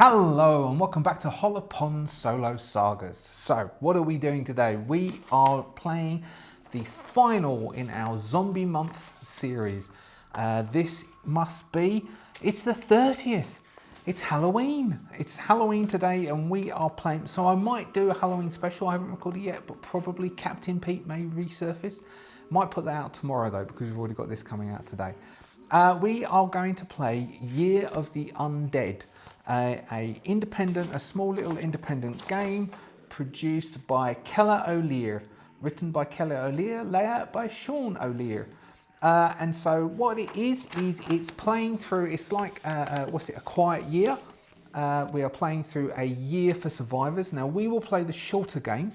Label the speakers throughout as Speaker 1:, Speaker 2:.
Speaker 1: Hello and welcome back to Hollowponds Solo Sagas. So what are we doing today? We are playing the final in our Zombie Month series. This must be, it's the 30th. It's Halloween. It's Halloween today and we are playing, so I might do a Halloween special. I haven't recorded yet, but probably Captain Pete may resurface. Might put that out tomorrow though, because we've already got this coming out today. We are going to play Year of the Undead. A small little independent game produced by Keller O'Leary, written by Keller O'Leary, layout by Sean O'Leary. And so what it is it's playing through, it's like, a quiet year. We are playing through a year for survivors. Now we will play the shorter game.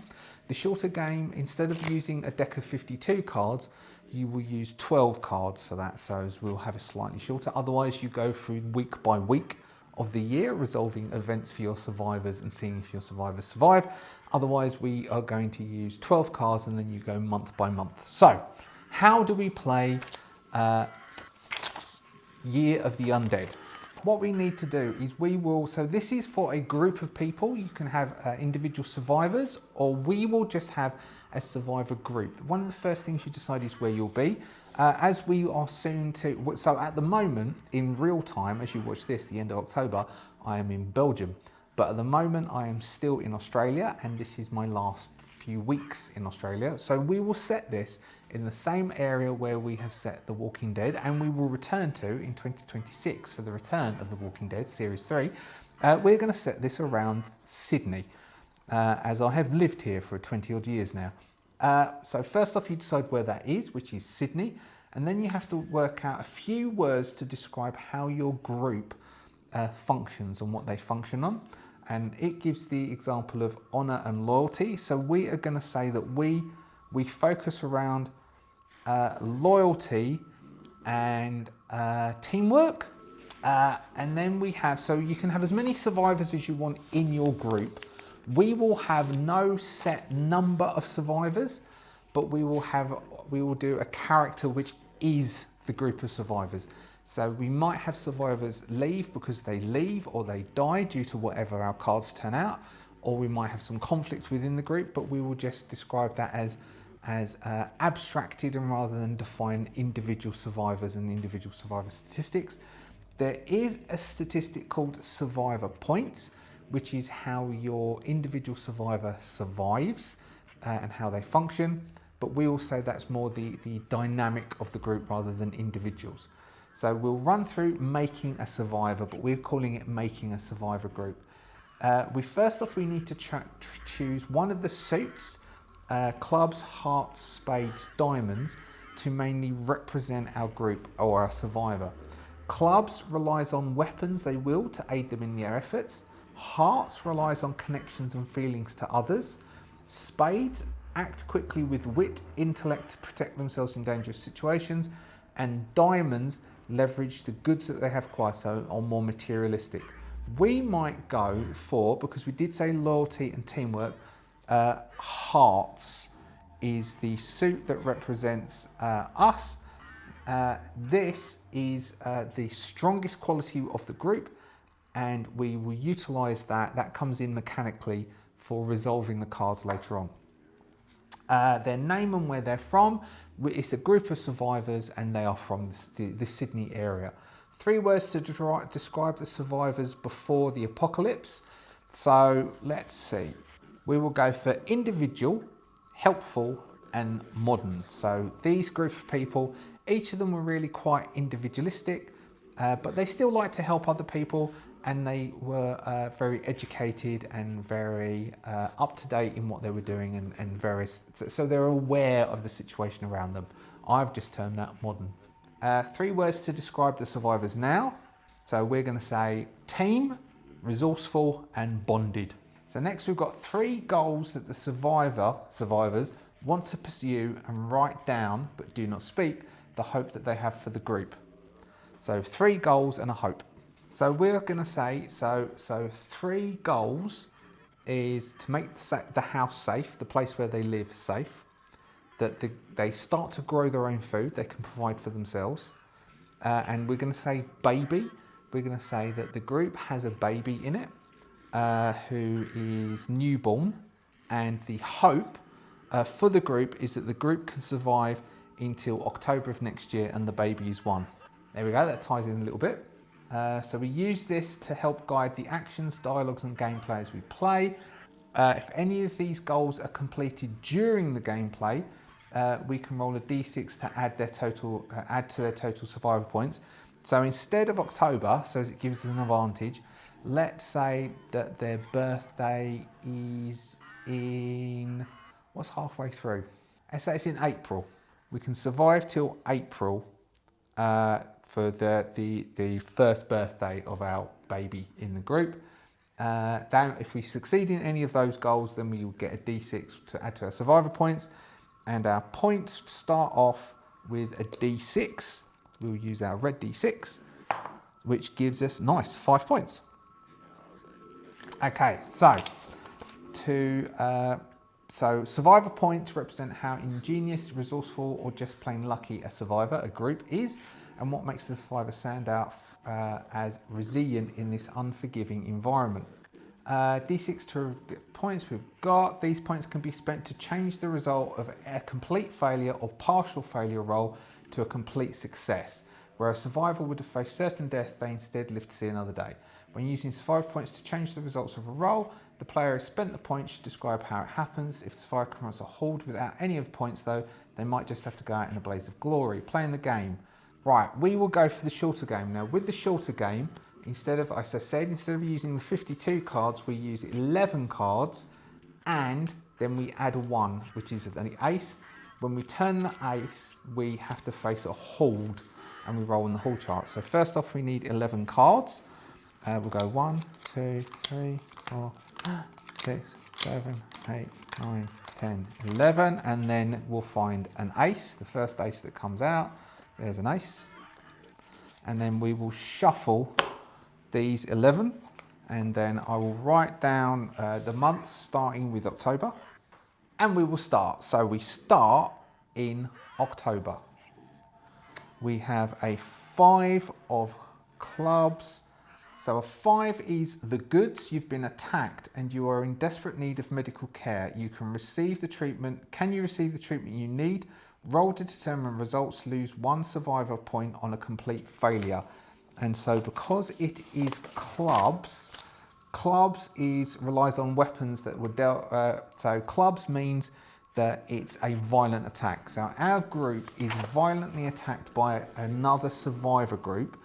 Speaker 1: The shorter game, instead of using a deck of 52 cards, you will use 12 cards for that. So we'll have a slightly shorter. Otherwise you go through week by week of the year, resolving events for your survivors and seeing if your survivors survive. Otherwise, we are going to use 12 cards and then you go month by month. So, how do we play Year of the Undead? What we need to do is so this is for a group of people. You can have individual survivors, or we will just have a survivor group. One of the first things you decide is where you'll be. As we are soon to, so at the moment, in real time, as you watch this, the end of October, I am in Belgium. But at the moment, I am still in Australia, and this is my last few weeks in Australia. So we will set this in the same area where we have set The Walking Dead, and we will return to in 2026 for the return of The Walking Dead Series 3. We're going to set this around Sydney, as I have lived here for 20 odd years now. So first off, you decide where that is, which is Sydney, and then you have to work out a few words to describe how your group functions and what they function on. And it gives the example of honour and loyalty. So we are going to say that we focus around loyalty and teamwork. And then we have, so you can have as many survivors as you want in your group. We will have no set number of survivors, but we will do a character which is the group of survivors. So we might have survivors leave because they leave or they die due to whatever our cards turn out, or we might have some conflict within the group, but we will just describe that as abstracted and rather than define individual survivors and individual survivor statistics. There is a statistic called survivor points, which is how your individual survivor survives and how they function. But we will say that's more the dynamic of the group rather than individuals. So we'll run through making a survivor, but we're calling it making a survivor group. First off, we need to choose one of the suits, clubs, hearts, spades, diamonds, to mainly represent our group or our survivor. Clubs relies on weapons they wield to aid them in their efforts. Hearts relies on connections and feelings to others. Spades act quickly with wit, intellect to protect themselves in dangerous situations. And diamonds leverage the goods that they have acquired, so are more materialistic. We might go for, because we did say loyalty and teamwork, hearts is the suit that represents us. This is the strongest quality of the group, and we will utilize that. That comes in mechanically for resolving the cards later on. Their name and where they're from. It's a group of survivors and they are from the Sydney area. 3 words to describe the survivors before the apocalypse. So let's see. We will go for individual, helpful and modern. So these group of people, each of them were really quite individualistic, but they still like to help other people, and they were very educated and very up to date in what they were doing and various, so they're aware of the situation around them. I've just termed that modern. 3 words to describe the survivors now. So we're going to say team, resourceful and bonded. So next we've got 3 goals that the survivors want to pursue and write down, but do not speak, the hope that they have for the group. So 3 goals and a hope. So we're going to say, so 3 goals is to make the house safe, the place where they live safe, that they start to grow their own food, they can provide for themselves, and we're going to say baby, we're going to say that the group has a baby in it who is newborn, and the hope for the group is that the group can survive until October of next year and the baby is 1. There we go, that ties in a little bit. So we use this to help guide the actions, dialogues and gameplay as we play. If any of these goals are completed during the gameplay, we can roll a d6 to add to their total survivor points. So instead of October, so as it gives us an advantage, let's say that their birthday is in, what's halfway through? Let's say it's in April. We can survive till April for the first birthday of our baby in the group. If we succeed in any of those goals, then we will get a d6 to add to our survivor points. And our points start off with a d6. We'll use our red d6, which gives us, nice, 5 points. Okay, so survivor points represent how ingenious, resourceful, or just plain lucky a survivor, a group, is, and what makes the survivor stand out as resilient in this unforgiving environment. D6 to get points we've got. These points can be spent to change the result of a complete failure or partial failure roll to a complete success. Where a survivor would have faced certain death, they instead live to see another day. When using survivor points to change the results of a roll, the player has spent the points to describe how it happens. If the survivor confronts a horde without any of the points though, they might just have to go out in a blaze of glory. Playing the game. Right, we will go for the shorter game. Now with the shorter game, instead of using the 52 cards, we use 11 cards, and then we add 1, which is the ace. When we turn the ace, we have to face a horde, and we roll in the horde chart. So first off, we need 11 cards. We'll go 1, 2, 3, 4, 6, 7, 8, 9, 10, 11, and then we'll find an ace, the first ace that comes out. There's an ace. And then we will shuffle these 11, and then I will write down the months starting with October, and we will start. So we start in October. We have a 5 of clubs. So a 5 is the goods. You've been attacked and you are in desperate need of medical care. You can receive the treatment. Can you receive the treatment you need? Roll to determine results. Lose 1 survivor point on a complete failure. And so because it is clubs, relies on weapons that were dealt. So clubs means that it's a violent attack. So our group is violently attacked by another survivor group.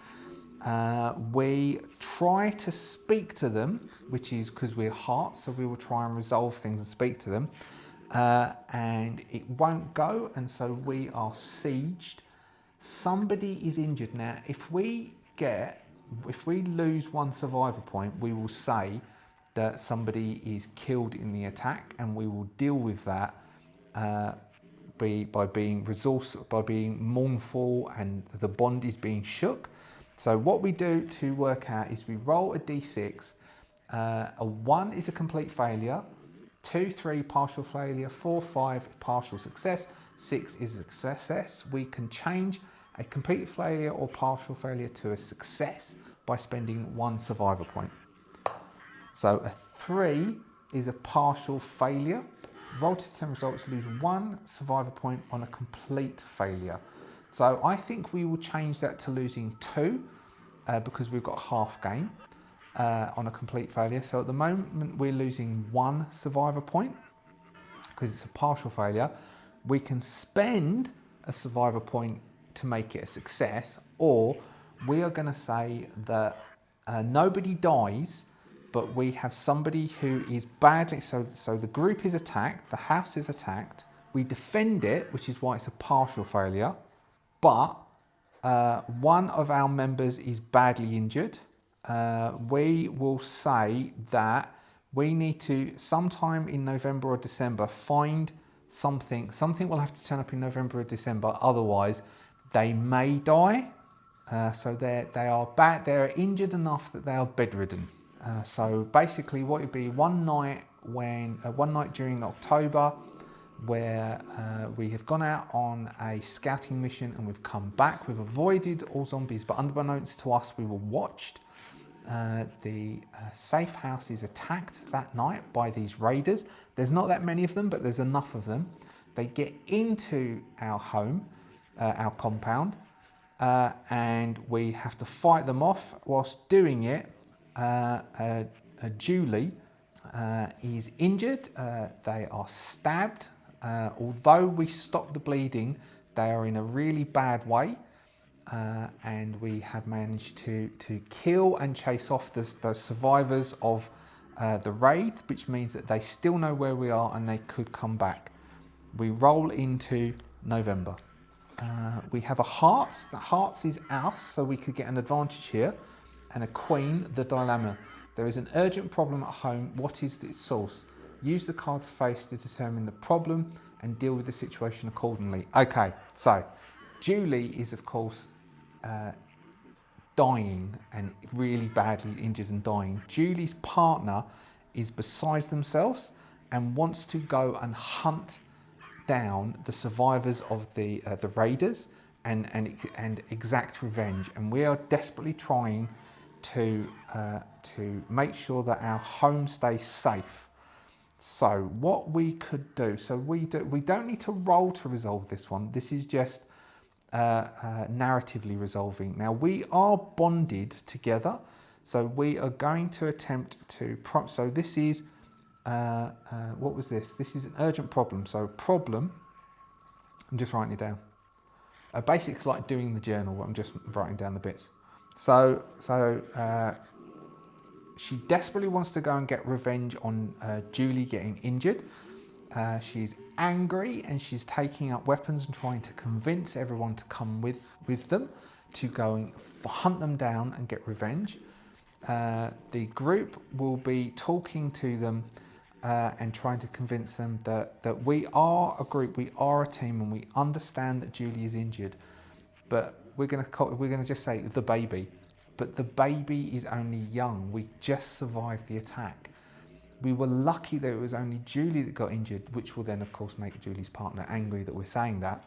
Speaker 1: We try to speak to them, which is because we're hearts, so we will try and resolve things and speak to them. And it won't go, and so we are sieged. Somebody is injured. Now, if we lose 1 survivor point, we will say that somebody is killed in the attack, and we will deal with that by being resourceful, by being mournful, and the bond is being shook. So what we do to work out is we roll a d6. A 1 is a complete failure. 2, 3, partial failure. 4, 5, partial success. 6 is a success. We can change a complete failure or partial failure to a success by spending 1 survivor point. So a 3 is a partial failure. Roll to determine results, lose 1 survivor point on a complete failure. So I think we will change that to losing 2 because we've got half game on a complete failure. So at the moment we're losing 1 survivor point because it's a partial failure. We can spend a survivor point to make it a success, or we are going to say that nobody dies, but we have somebody who is badly, so the group is attacked, the house is attacked, we defend it, which is why it's a partial failure, but one of our members is badly injured. We will say that we need to, sometime in November or December, find something will have to turn up in November or December, otherwise they may die. So they are injured enough that they are bedridden. So basically what would be one night during October, where we have gone out on a scouting mission and we've come back. We've avoided all zombies, but unbeknownst to us, we were watched. The safe house is attacked that night by these raiders. There's not that many of them, but there's enough of them. They get into our home, our compound, and we have to fight them off. Whilst doing it, Julie is injured. They are stabbed. Although we stop the bleeding, they are in a really bad way. And we have managed to kill and chase off the survivors of the raid, which means that they still know where we are and they could come back. We roll into November. We have a hearts. The hearts is us, so we could get an advantage here. And a queen, the dilemma. There is an urgent problem at home. What is its source? Use the card's face to determine the problem and deal with the situation accordingly. Okay, so Julie is, of course, dying and really badly injured and dying. Julie's partner is beside themselves and wants to go and hunt down the survivors of the raiders and exact revenge. And we are desperately trying to make sure that our home stays safe. So what we could do, so we don't need to roll to resolve this one. This is just narratively resolving. Now we are bonded together, so we are going to attempt to so this is what was this? This is an urgent problem. So problem, I'm just writing it down. Basically like doing the journal, I'm just writing down the bits. So she desperately wants to go and get revenge on Julie getting injured. She's angry and she's taking up weapons and trying to convince everyone to come with them to go and hunt them down and get revenge. The group will be talking to them and trying to convince them that we are a group, we are a team, and we understand that Julie is injured. But we're going to just say the baby. But the baby is only young. We just survived the attack. We were lucky that it was only Julie that got injured, which will then, of course, make Julie's partner angry that we're saying that.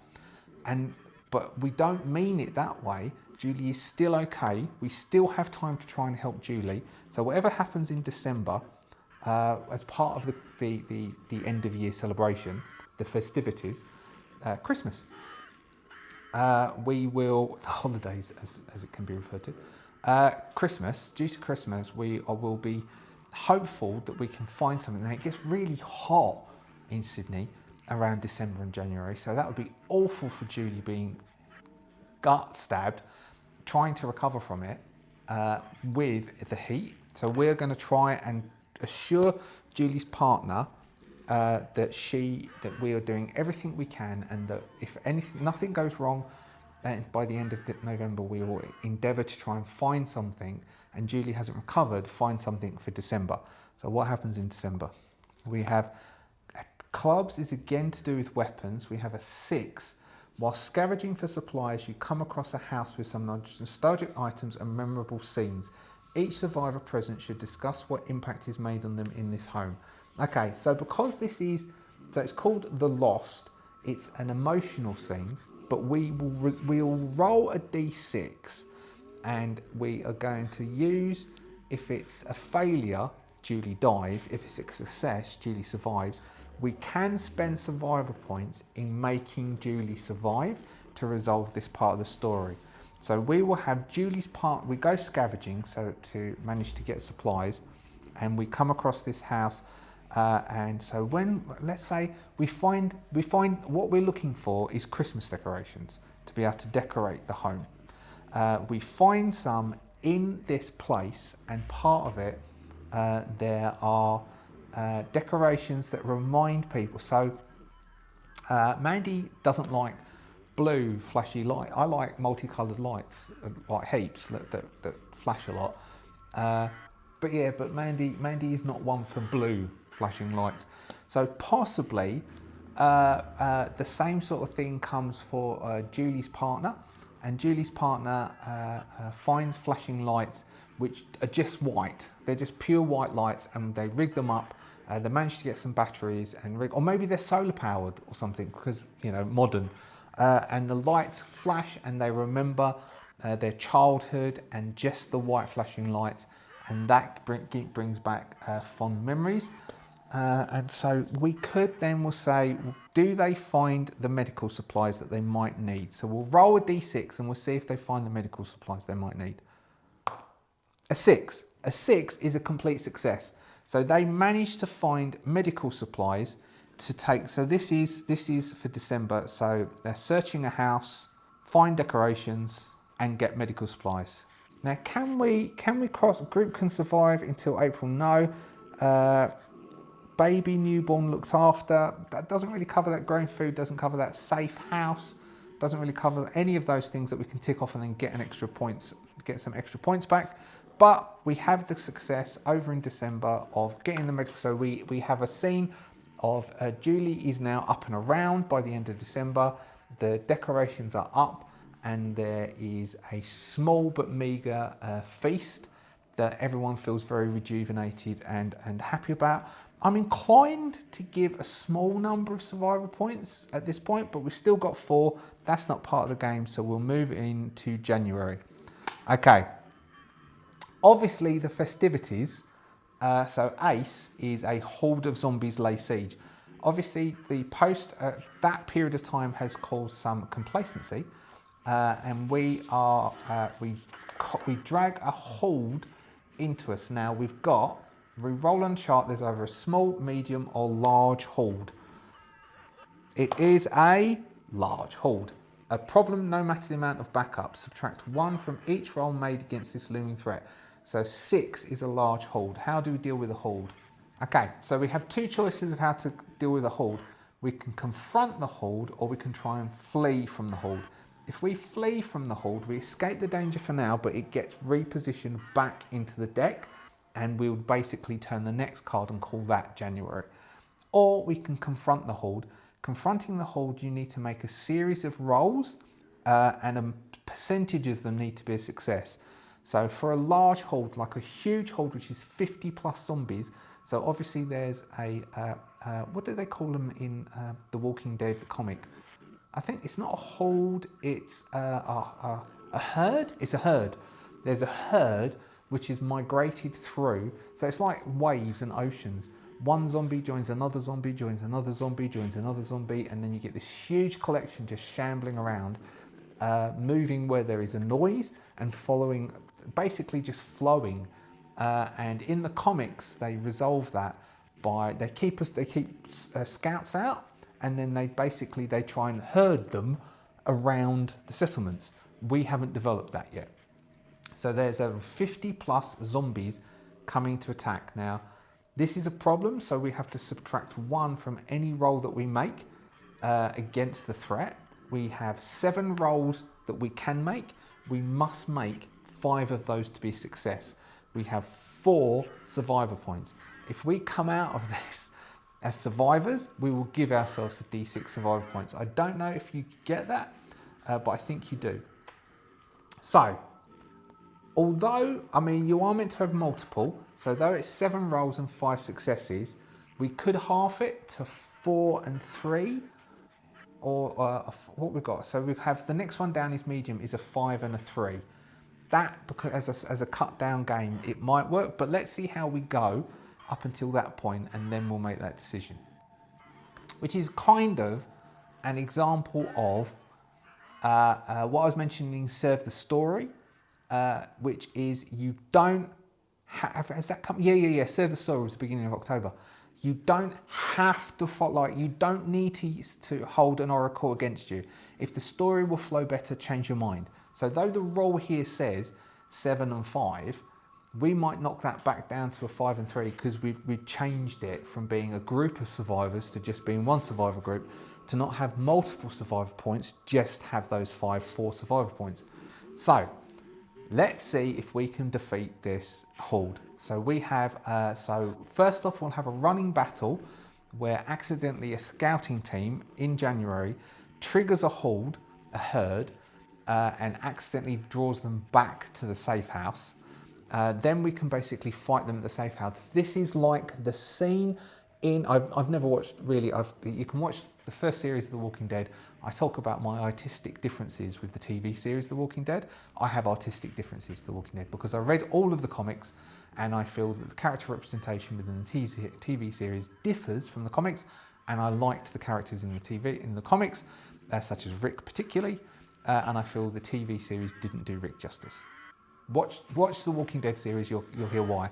Speaker 1: But we don't mean it that way. Julie is still okay. We still have time to try and help Julie. So whatever happens in December, as part of the end of year celebration, the festivities, Christmas, we will, the holidays as it can be referred to, Christmas, due to Christmas, we will be hopeful that we can find something. Now it gets really hot in Sydney around December and January, so that would be awful for Julie being gut stabbed, trying to recover from it with the heat. So we're going to try and assure Julie's partner that we are doing everything we can, and that if nothing goes wrong, then by the end of November we will endeavour to try and find something, and Julie hasn't recovered, find something for December. So what happens in December? We have clubs is again to do with weapons. We have a 6. While scavenging for supplies, you come across a house with some nostalgic items and memorable scenes. Each survivor present should discuss what impact is made on them in this home. Okay, so because so it's called The Lost, it's an emotional scene, but we'll roll a d6, and we are going to use, if it's a failure, Julie dies. If it's a success, Julie survives. We can spend survivor points in making Julie survive to resolve this part of the story. So we will have Julie's part, we go scavenging so to manage to get supplies, and we come across this house, and so when, let's say, we find what we're looking for is Christmas decorations to be able to decorate the home. We find some in this place, and part of it, there are decorations that remind people. So Mandy doesn't like blue flashy light. I like multicoloured lights, like heaps that flash a lot. But Mandy is not one for blue flashing lights. So possibly the same sort of thing comes for Julie's partner, and Julie's partner finds flashing lights which are just white. They're just pure white lights, and they rig them up They manage to get some batteries or maybe they're solar powered or something because, you know, modern. And the lights flash and they remember their childhood and just the white flashing lights, and that brings back fond memories. And so we could then, we'll say, do they find the medical supplies that they might need? So we'll roll a d6 and we'll see if they find the medical supplies they might need. A 6. A 6 is a complete success. So they managed to find medical supplies to take. So this is for December. So they're searching a house, find decorations, and get medical supplies. Now, can we cross? Group can survive until April. No. Baby newborn looked after. That doesn't really cover that. Growing food doesn't cover that. Safe house doesn't really cover any of those things that we can tick off and then get some extra points back. But we have the success over in December of getting the medical. So we have a scene of Julie is now up and around by the end of December. The decorations are up and there is a small but meagre feast that everyone feels very rejuvenated and happy about. I'm inclined to give a small number of survivor points at this point, but we've still got 4. That's not part of the game, so we'll move into January. Okay. Obviously, the festivities. So Ace is a horde of zombies lay siege. Obviously, the that period of time has caused some complacency, and we drag a horde into us. Now we roll on chart. There's either a small, medium, or large horde. It is a large horde. A problem, no matter the amount of backup. Subtract 1 from each roll made against this looming threat. So 6 is a large horde. How do we deal with a horde? Okay, so we have 2 choices of how to deal with a horde. We can confront the horde or we can try and flee from the horde. If we flee from the horde, we escape the danger for now, but it gets repositioned back into the deck and we'll basically turn the next card and call that January. Or we can confront the horde. Confronting the horde, you need to make a series of rolls and a percentage of them need to be a success. So for a large horde, like a huge horde, which is 50 plus zombies, so obviously there's what do they call them in The Walking Dead comic? I think it's not a horde, it's a herd. It's a herd. There's a herd which is migrated through. So it's like waves and oceans. One zombie joins another zombie, joins another zombie, joins another zombie, and then you get this huge collection just shambling around, moving where there is a noise and following, basically just flowing. And in the comics, they resolve that by they keep scouts out, and then they try and herd them around the settlements. We haven't developed that yet. So there's over 50 plus zombies coming to attack. Now, this is a problem, so we have to subtract 1 from any roll that we make against the threat. We have 7 rolls that we can make. We must make 5 of those to be a success. We have 4 survivor points. If we come out of this as survivors, we will give ourselves a D6 survivor points. I don't know if you get that, but I think you do. So, although, I mean, you are meant to have multiple, so though it's 7 rolls and 5 successes, we could half it to 4 and 3, or what we've got. So we have the next one down is medium, is a 5 and a 3. That, because as a cut down game, it might work, but let's see how we go up until that point, and then we'll make that decision. Which is kind of an example of what I was mentioning, serve the story. Which is you don't have, has that come? Yeah. Serve the Story was the beginning of October. You don't have to follow, like, you don't need to hold an oracle against you. If the story will flow better, change your mind. So though the roll here says 7 and 5, we might knock that back down to a 5 and 3 because we've changed it from being a group of survivors to just being one survivor group, to not have multiple survivor points, just have those 4 survivor points. So let's see if we can defeat this horde. So we have, so first off, we'll have a running battle where accidentally a scouting team in January triggers a herd, and accidentally draws them back to the safe house. Then we can basically fight them at the safe house. This is like the scene in, I've never watched really, you can watch the first series of The Walking Dead. I talk about my artistic differences with the TV series The Walking Dead. I have artistic differences to The Walking Dead because I read all of the comics, and I feel that the character representation within the TV series differs from the comics, and I liked the characters in the comics, such as Rick particularly, and I feel the TV series didn't do Rick justice. Watch the Walking Dead series, you'll hear why.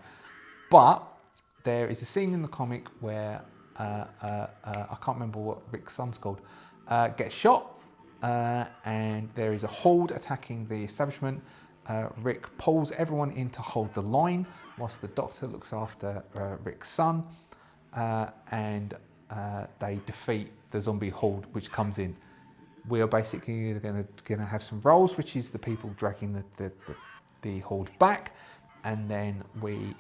Speaker 1: But there is a scene in the comic where I can't remember what Rick's son's called, gets shot, and there is a horde attacking the establishment. Rick pulls everyone in to hold the line whilst the doctor looks after Rick's son, and they defeat the zombie horde which comes in. We are basically going to have some rolls, which is the people dragging the horde back, and then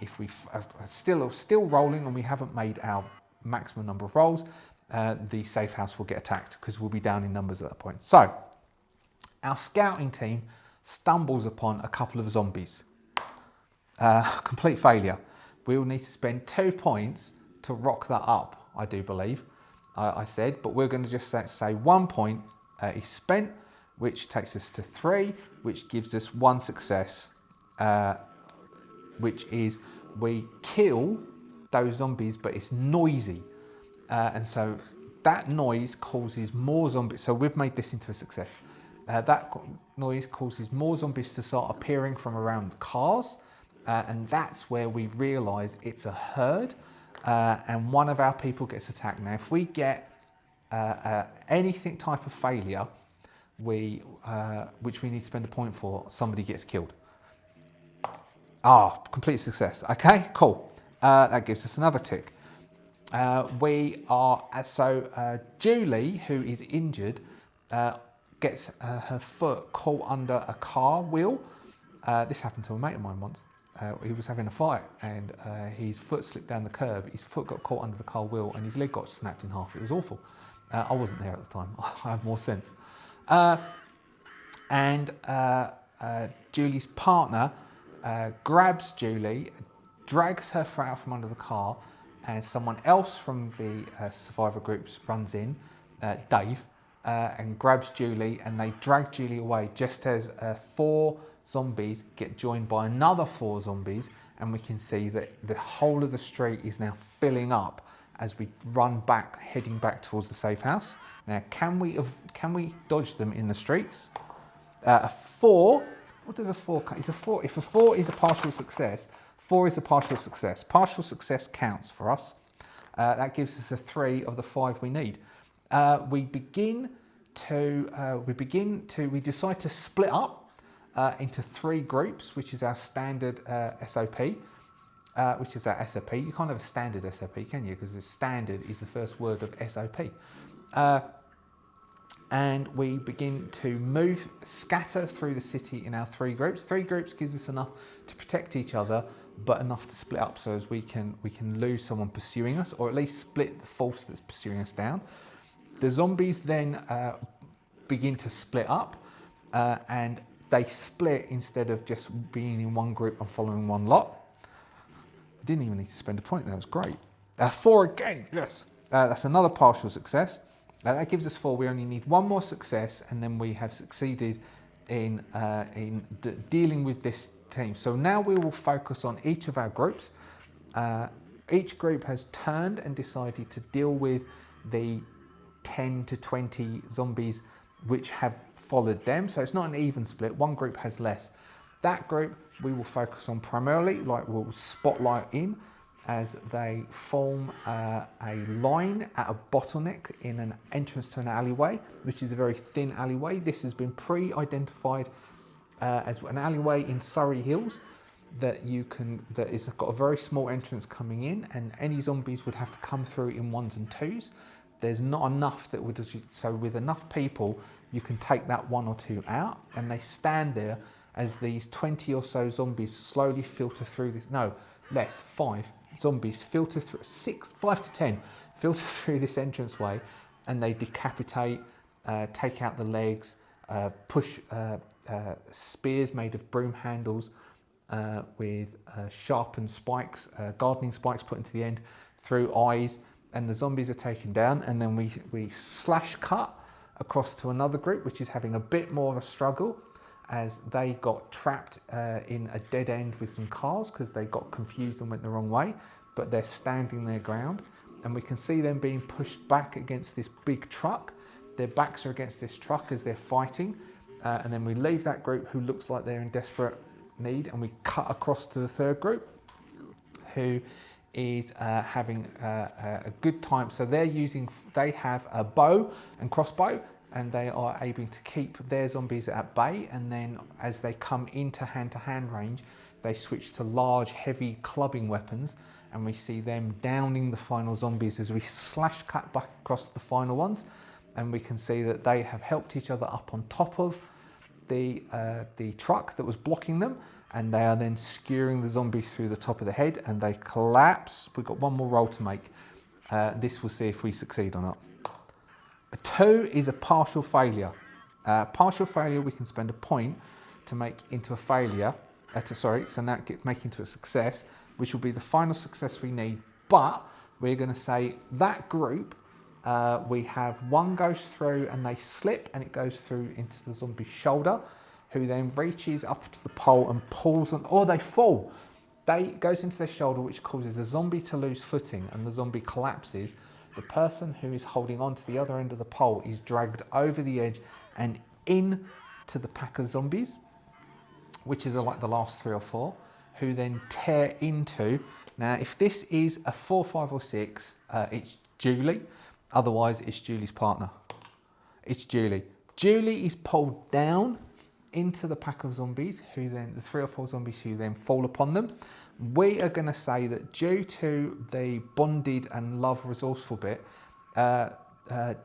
Speaker 1: if we are still rolling and we haven't made our maximum number of rolls, the safe house will get attacked because we'll be down in numbers at that point. So our scouting team stumbles upon a couple of zombies. Complete failure. We will need to spend 2 points to rock that up, I do believe. I said, but we're going to just say 1 point is spent, which takes us to 3, which gives us 1 success, which is we kill those zombies, but it's noisy. And so that noise causes more zombies. So we've made this into a success. That noise causes more zombies to start appearing from around cars. And that's where we realise it's a herd. And one of our people gets attacked. Now, if we get anything type of failure, which we need to spend a point for, somebody gets killed. Complete success. Okay, cool. That gives us another tick. Julie, who is injured, gets her foot caught under a car wheel. This happened to a mate of mine once. He was having a fight, and his foot slipped down the curb. His foot got caught under the car wheel, and his leg got snapped in half. It was awful. I wasn't there at the time. I have more sense. Julie's partner grabs Julie, drags her out from under the car, and someone else from the survivor groups runs in, Dave, and grabs Julie, and they drag Julie away just as 4 zombies get joined by another 4 zombies, and we can see that the whole of the street is now filling up as we run back, heading back towards the safe house. Now, can we dodge them in the streets? A 4. What does a 4? It's a 4. If a 4 is a partial success, 4 is a partial success. Partial success counts for us. That gives us a 3 of the 5 we need. We decide to split up into 3 groups, which is our standard SOP. Which is our SOP. You can't have a standard SOP, can you? Because the standard is the first word of SOP. And we begin to scatter through the city in our 3 groups. 3 groups gives us enough to protect each other, but enough to split up so as we can lose someone pursuing us, or at least split the force that's pursuing us down. The zombies then begin to split up, and they split instead of just being in one group and following one lot. I didn't even need to spend a point, that was great. 4 again, yes. That's another partial success. That gives us 4. We only need 1 more success, and then we have succeeded in dealing with this team. So now we will focus on each of our groups. Each group has turned and decided to deal with the 10 to 20 zombies which have followed them. So it's not an even split. One group has less. That group we will focus on primarily, we'll spotlight in as they form a line at a bottleneck in an entrance to an alleyway, which is a very thin alleyway. This has been pre-identified as an alleyway in Surrey Hills that has got a very small entrance coming in, and any zombies would have to come through in 1s and 2s. There's not enough so with enough people, you can take that 1 or 2 out, and they stand there as these 20 or so zombies slowly filter through this. No, less, 5 zombies filter through, 5 to 10 filter through this entranceway, and they decapitate, take out the legs, push spears made of broom handles with sharpened spikes, gardening spikes put into the end, through eyes, and the zombies are taken down. And then we slash cut across to another group, which is having a bit more of a struggle, as they got trapped in a dead end with some cars because they got confused and went the wrong way, but they're standing their ground. And we can see them being pushed back against this big truck. Their backs are against this truck as they're fighting. And then we leave that group who looks like they're in desperate need, and we cut across to the third group who is having a good time. So they have a bow and crossbow, and they are able to keep their zombies at bay. And then as they come into hand-to-hand range, they switch to large, heavy clubbing weapons, and we see them downing the final zombies as we slash cut back across the final ones. And we can see that they have helped each other up on top of the truck that was blocking them, and they are then skewering the zombies through the top of the head, and they collapse. We've got one more roll to make. This will see if we succeed or not. A 2 is a partial failure. Partial failure, we can spend a point to make into a failure. So now make into a success, which will be the final success we need. But we're going to say that group, we have one goes through and they slip, and it goes through into the zombie's shoulder, who then reaches up to the pole and pulls on, or they fall. It goes into their shoulder, which causes the zombie to lose footing, and the zombie collapses. The person who is holding on to the other end of the pole is dragged over the edge and in to the pack of zombies, which is like the last 3 or 4, who then tear into. Now, if this is a 4, 5 or 6, it's Julie. Otherwise, it's Julie's partner. It's Julie. Julie is pulled down into the pack of zombies, who then, the 3 or 4 zombies who then fall upon them. We are going to say that due to the bonded and love resourceful bit,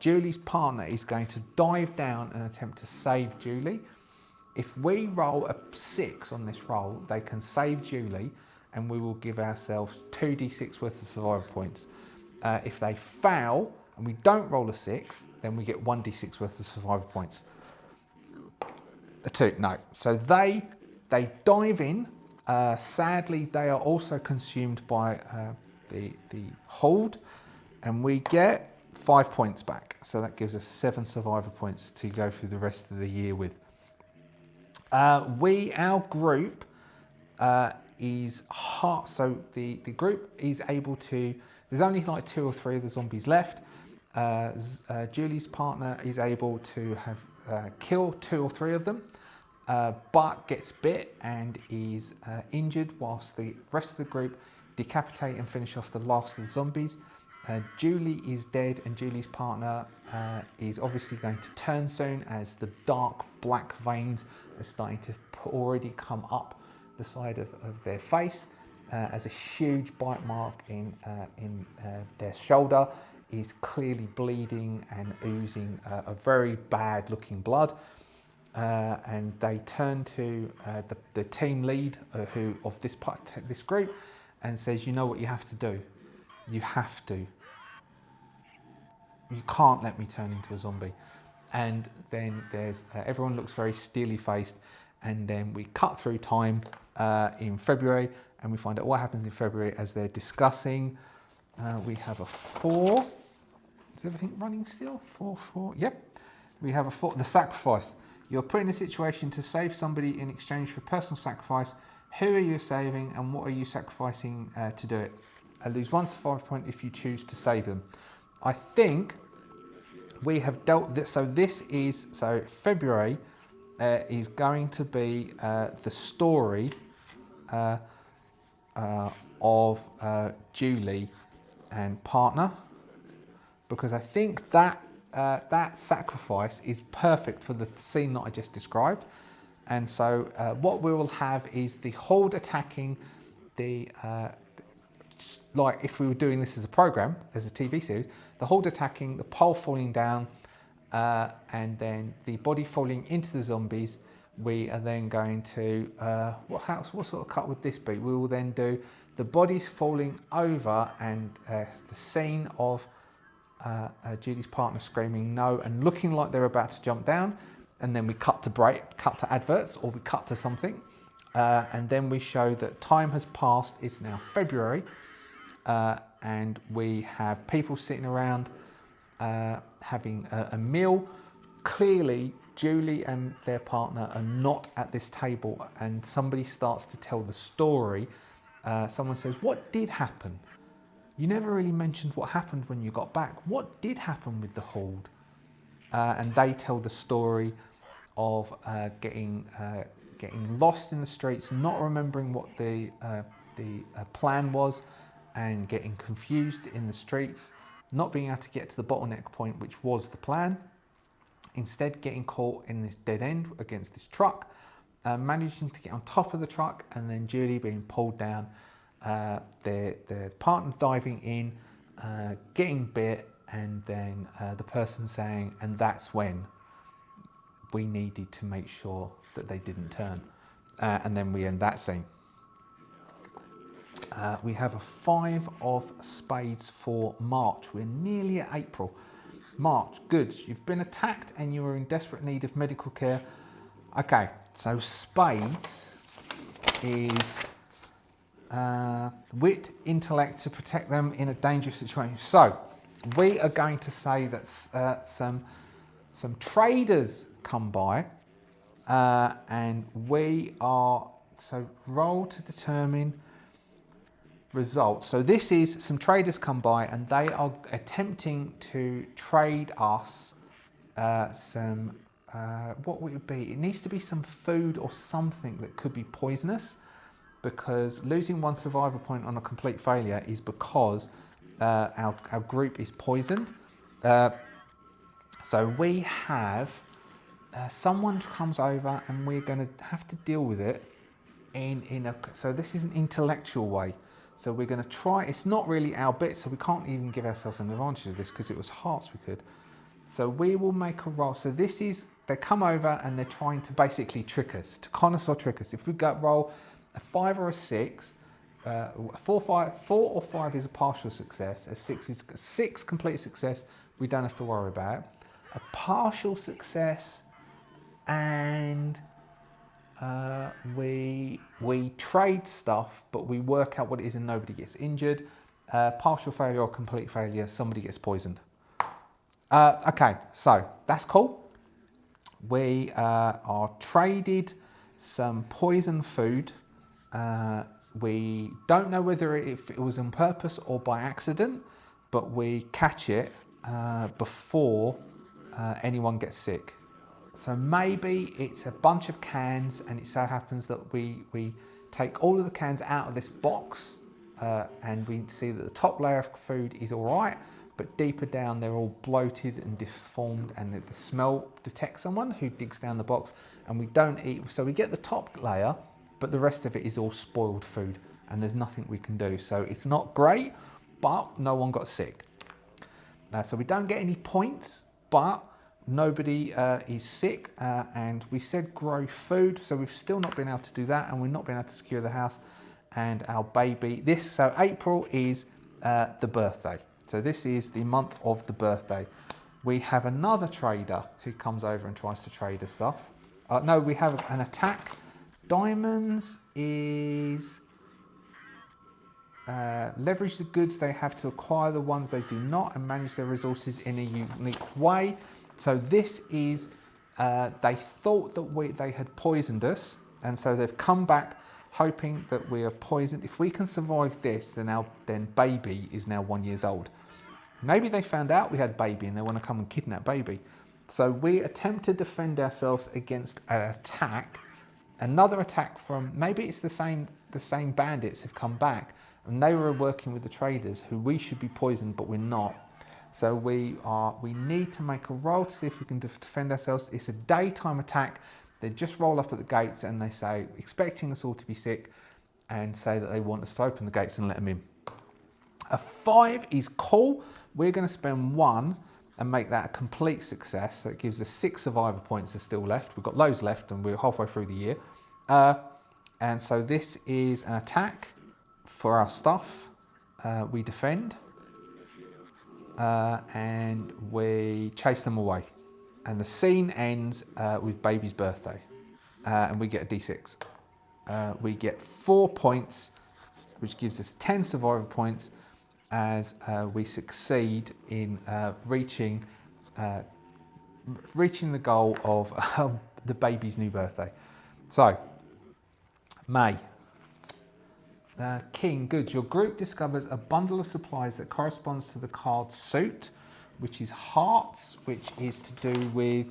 Speaker 1: Julie's partner is going to dive down and attempt to save Julie. If we roll a 6 on this roll, they can save Julie, and we will give ourselves 2d6 worth of survival points. If they fail and we don't roll a 6, then we get 1d6 worth of survival points. A 2, no. So they dive in. Sadly, they are also consumed by the Horde, and we get 5 points back. So that gives us 7 survivor points to go through the rest of the year with. Our group is hard. So the group is able to. There's only like 2 or 3 of the zombies left. Julie's partner is able to have kill 2 or 3 of them, but gets bit and is injured, whilst the rest of the group decapitate and finish off the last of the zombies. Julie is dead, and Julie's partner is obviously going to turn soon, as the dark black veins are starting to already come up the side of their face, as a huge bite mark in their shoulder is clearly bleeding and oozing a very bad looking blood. And they turn to the team lead of this group and says, you know what you have to do? You have to. You can't let me turn into a zombie. And then there's everyone looks very steely faced, and then we cut through time in February, and we find out what happens in February as they're discussing. We have a 4. Is everything running still? 4, 4. Yep. We have a 4. The sacrifice. You're put in a situation to save somebody in exchange for personal sacrifice. Who are you saving, and what are you sacrificing to do it? Lose 1 survival point if you choose to save them. I think we have dealt this. So February is going to be the story of Julie and partner, because I think that that sacrifice is perfect for the scene that I just described. And so what we will have is the Horde attacking the like if we were doing this as a program, as a TV series, the Horde attacking, the pole falling down, and then the body falling into the zombies. We are then going to, what sort of cut would this be? We will then do the bodies falling over and the scene of Julie's partner screaming no and looking like they're about to jump down, and then we cut to adverts, or we cut to something. And then we show that time has passed. It's now February, and we have people sitting around having a meal. Clearly, Julie and their partner are not at this table, and somebody starts to tell the story. Someone says, "What did happen? You never really mentioned what happened when you got back. What did happen with the Horde?" And they tell the story of getting lost in the streets, not remembering what the plan was, and getting confused in the streets, not being able to get to the bottleneck point, which was the plan. Instead, getting caught in this dead end against this truck, managing to get on top of the truck, and then Julie being pulled down, their partner diving in, getting bit, and then the person saying, "And that's when we needed to make sure that they didn't turn." And then we end that scene. We have a 5 of spades for March. We're nearly at April. March, good. You've been attacked and you are in desperate need of medical care. Okay, so spades is wit, intellect to protect them in a dangerous situation. So we are going to say that some traders come by, and we are, so roll to determine results. So this is some traders come by and they are attempting to trade us some, what would it be? It needs to be some food or something that could be poisonous, because losing 1 survivor point on a complete failure is because our group is poisoned. So we have someone comes over and we're going to have to deal with it so this is an intellectual way. So we're going to try, it's not really our bit, so we can't even give ourselves an advantage of this because it was hearts we could. So we will make a roll. So this is, they come over and they're trying to basically trick us, to con us or trick us. If we roll a 5 or a 6, 4 or 5 is a partial success, a 6 is 6 complete success, we don't have to worry about it. A partial success, and we trade stuff, but we work out what it is and nobody gets injured. Partial failure or complete failure, somebody gets poisoned. Okay, so that's cool. We are traded some poison food. We don't know whether if it was on purpose or by accident, but we catch it before anyone gets sick. So maybe it's a bunch of cans, and it so happens that we take all of the cans out of this box, and we see that the top layer of food is all right, but deeper down they're all bloated and disformed, and the smell detects someone who digs down the box, and we don't eat. So we get the top layer, but the rest of it is all spoiled food, and there's nothing we can do. So it's not great, but no one got sick. So we don't get any points, but nobody is sick, and we said grow food, so we've still not been able to do that, and we're not been able to secure the house and our baby. So April is the birthday. So this is the month of the birthday. We have another trader who comes over and tries to trade us stuff. No, we have an attack. Diamonds is leverage the goods they have to acquire the ones they do not, and manage their resources in a unique way. So this is, they thought that they had poisoned us, and so they've come back hoping that we are poisoned. If we can survive this, then baby is now 1 year old. Maybe they found out we had baby and they want to come and kidnap baby. So we attempt to defend ourselves against an attack. Another attack from, maybe it's the same bandits have come back, and they were working with the traders who we should be poisoned, but we're not. So we need to make a roll to see if we can defend ourselves. It's a daytime attack. They just roll up at the gates and they say, expecting us all to be sick, and say that they want us to open the gates and let them in. A 5 is cool. We're going to spend 1 and make that a complete success. So it gives us 6 survivor points are still left. We've got loads left and we're halfway through the year. And so this is an attack for our stuff. We defend. And we chase them away. And the scene ends with baby's birthday. And we get a D6. we get 4 points, which gives us 10 survivor points as we succeed in reaching the goal of the baby's new birthday. So, May. King, good. Your group discovers a bundle of supplies that corresponds to the card suit, which is hearts, which is to do with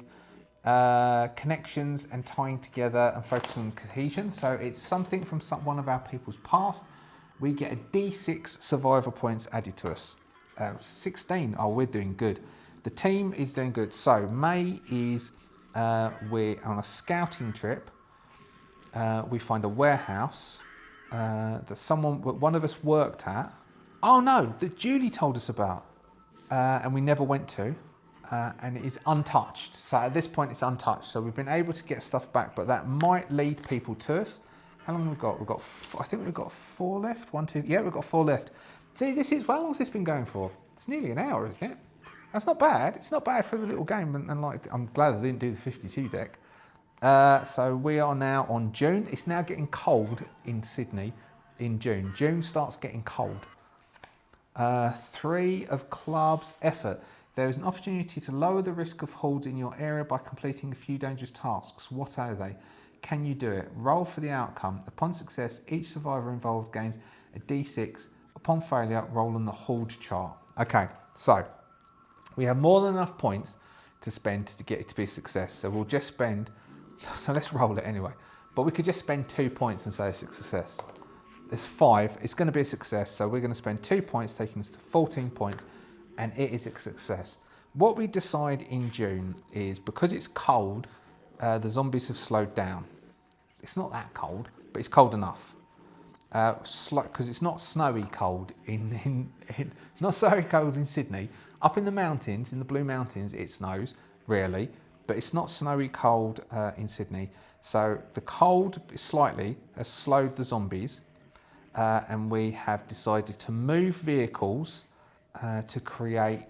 Speaker 1: connections and tying together and focusing on cohesion. So it's something from one of our people's past. We get a D6 survivor points added to us. 16. Oh, we're doing good. The team is doing good. So May is we're on a scouting trip. We find a warehouse that one of us worked at. Oh no, that Julie told us about, and we never went to, and it is untouched. So at this point, it's untouched. So we've been able to get stuff back, but that might lead people to us. How long have we got? I think we've got 4 left. 1, 2. Yeah, we've got 4 left. See, how long has this been going for? It's nearly an hour, isn't it? That's not bad. It's not bad for the little game, and like I'm glad I didn't do the 52 deck. So we are now on June. It's now getting cold in Sydney in June. June starts getting cold. 3 of clubs, effort. There is an opportunity to lower the risk of hordes in your area by completing a few dangerous tasks. What are they? Can you do it? Roll for the outcome. Upon success, each survivor involved gains a D6. Upon failure, roll on the horde chart. Okay, so we have more than enough points to spend to get it to be a success. So we'll just spend, so let's roll it anyway. But we could just spend 2 points and say it's a success. There's 5, it's going to be a success. So we're going to spend 2 points, taking us to 14 points, and it is a success. What we decide in June is, because it's cold, the zombies have slowed down. It's not that cold, but it's cold enough. Because it's not snowy cold it's not so cold in Sydney. Up in the mountains, in the Blue Mountains, it snows rarely, but it's not snowy cold in Sydney. So the cold slightly has slowed the zombies, and we have decided to move vehicles to create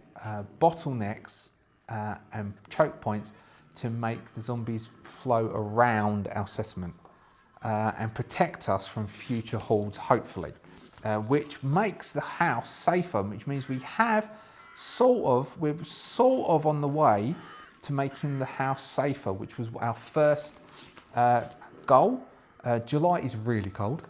Speaker 1: bottlenecks and choke points to make the zombies flow around our settlement and protect us from future hordes, hopefully, which makes the house safer, which means we're sort of on the way to making the house safer, which was our first goal. July is really cold.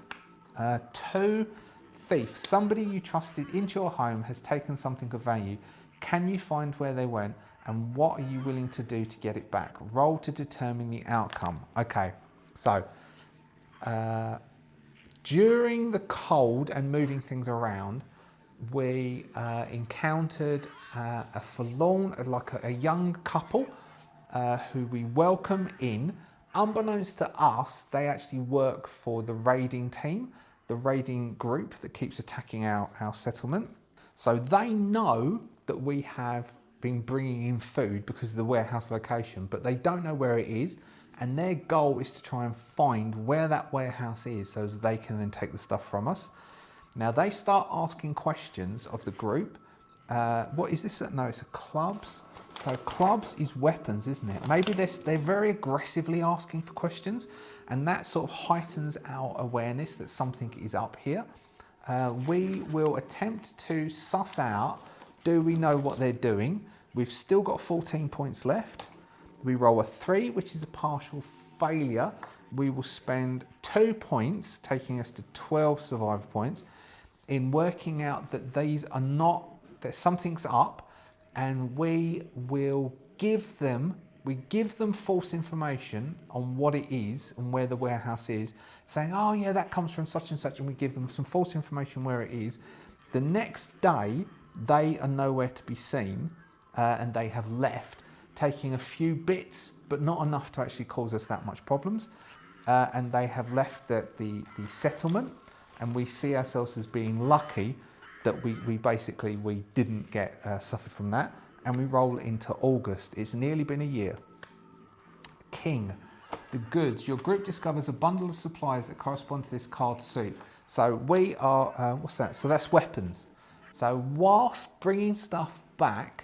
Speaker 1: 2, thief. Somebody you trusted into your home has taken something of value. Can you find where they went, and what are you willing to do to get it back? Roll to determine the outcome. Okay, so during the cold and moving things around, we encountered a forlorn, like a young couple who we welcome in. Unbeknownst to us, they actually work for the raiding team, the raiding group that keeps attacking our settlement. So they know that we have been bringing in food because of the warehouse location, but they don't know where it is. And their goal is to try and find where that warehouse is so as they can then take the stuff from us. Now they start asking questions of the group. What is this? No, it's a clubs. So clubs is weapons, isn't it? Maybe they're very aggressively asking for questions, and that sort of heightens our awareness that something is up here. We will attempt to suss out, do we know what they're doing? We've still got 14 points left. We roll a 3, which is a partial failure. We will spend 2 points, taking us to 12 survivor points, in working out that these are not, that something's up, and we will give them false information on what it is and where the warehouse is, saying, oh yeah, that comes from such and such, and we give them some false information where it is. The next day, they are nowhere to be seen, and they have left, taking a few bits, but not enough to actually cause us that much problems. And they have left the settlement, and we see ourselves as being lucky that we didn't get suffered from that. And we roll into August. It's nearly been a year. King, the goods. Your group discovers a bundle of supplies that correspond to this card suit. So we are, what's that? So that's weapons. So whilst bringing stuff back,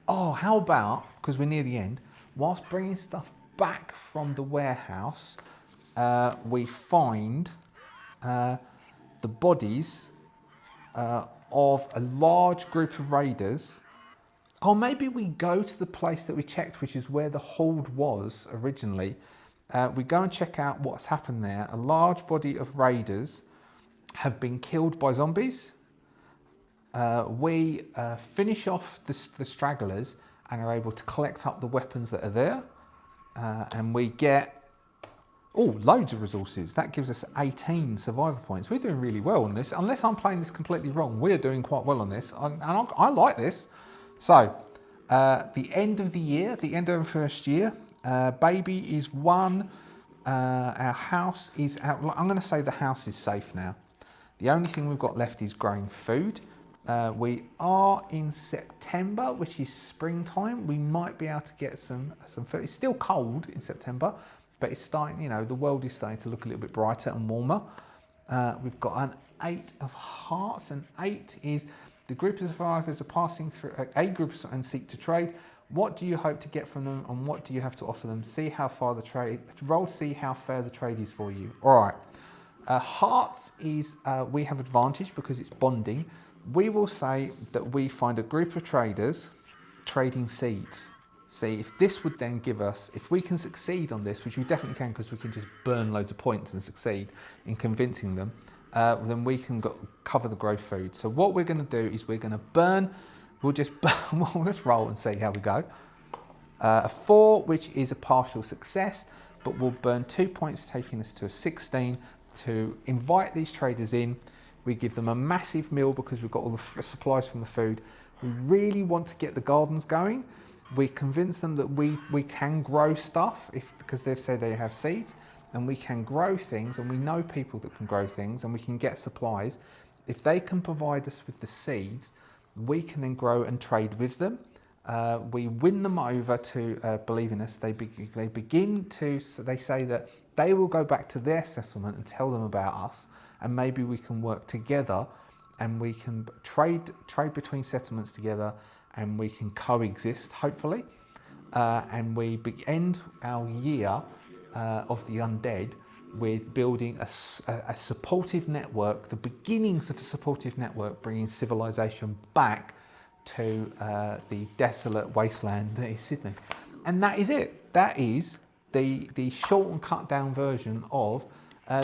Speaker 1: oh, how about, because we're near the end, whilst bringing stuff back from the warehouse, we find the bodies of a large group of raiders. Or maybe we go to the place that we checked, which is where the Horde was originally. We go and check out what's happened there. A large body of raiders have been killed by zombies. We finish off the stragglers and are able to collect up the weapons that are there. And we get loads of resources. That gives us 18 survivor points. We're doing really well on this. Unless I'm playing this completely wrong, we're doing quite well on this. And I like this. So, the end of the year, the end of the first year, baby is 1. Our house is out. I'm going to say the house is safe now. The only thing we've got left is growing food. We are in September, which is springtime. We might be able to get some food. It's still cold in September, but it's starting, the world is starting to look a little bit brighter and warmer. We've got an 8 of hearts, and 8 is the group of survivors are passing through a group and seek to trade. What do you hope to get from them, and what do you have to offer them? See how far the trade, roll to see how fair the trade is for you. All right. Hearts is, we have advantage because it's bonding. We will say that we find a group of traders trading seeds. See, if this would then give us, if we can succeed on this, which we definitely can because we can just burn loads of points and succeed in convincing them, then we can cover the growth food. So what we're going to do is we're going to burn, we'll just roll and see how we go. A 4, which is a partial success, but we'll burn 2 points, taking us to a 16 to invite these traders in. We give them a massive meal because we've got all the supplies from the food. We really want to get the gardens going. We convince them that we can grow stuff because they've said they have seeds, and we can grow things, and we know people that can grow things, and we can get supplies. If they can provide us with the seeds, we can then grow and trade with them. We win them over to believe in us. They say that they will go back to their settlement and tell them about us, and maybe we can work together, and we can trade between settlements together, and we can coexist, hopefully. And we end our year of the Undead with building a supportive network, the beginnings of a supportive network, bringing civilization back to the desolate wasteland that is Sydney. And that is it. That is the short and cut down version of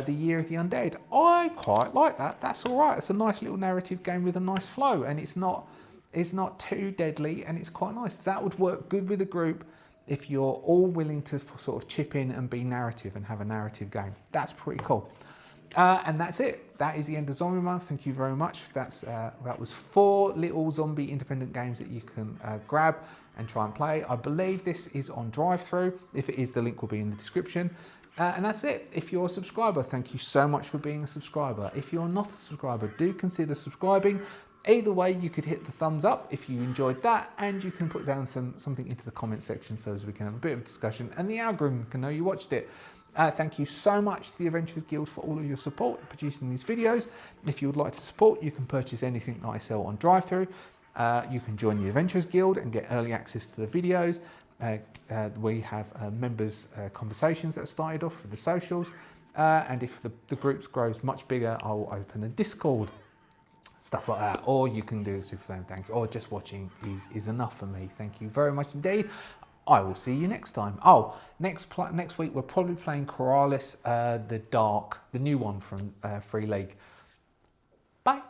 Speaker 1: the Year of the Undead. I quite like that. That's all right. It's a nice little narrative game with a nice flow, and it's not too deadly, and it's quite nice. That would work good with a group if you're all willing to sort of chip in and be narrative and have a narrative game. That's pretty cool. And that's it. That is the end of Zombie Month. Thank you very much. That was 4 little zombie independent games that you can grab and try and play. I believe this is on DriveThru. If it is, the link will be in the description. And that's it. If you're a subscriber, thank you so much for being a subscriber. If you're not a subscriber, do consider subscribing. Either way, you could hit the thumbs up if you enjoyed that, and you can put down something into the comment section so as we can have a bit of a discussion, and the algorithm can know you watched it. Thank you so much to the Adventurers Guild for all of your support in producing these videos. If you would like to support, you can purchase anything that I sell on DriveThru. You can join the Adventurers Guild and get early access to the videos. We have members' conversations that started off with the socials. And if the groups grows much bigger, I'll open a Discord. Stuff like that, or you can do a super fan thank you, or just watching is enough for me. Thank you very much indeed. I will see you next time. Oh, next week we're probably playing Corralis, the new one from Free League. Bye.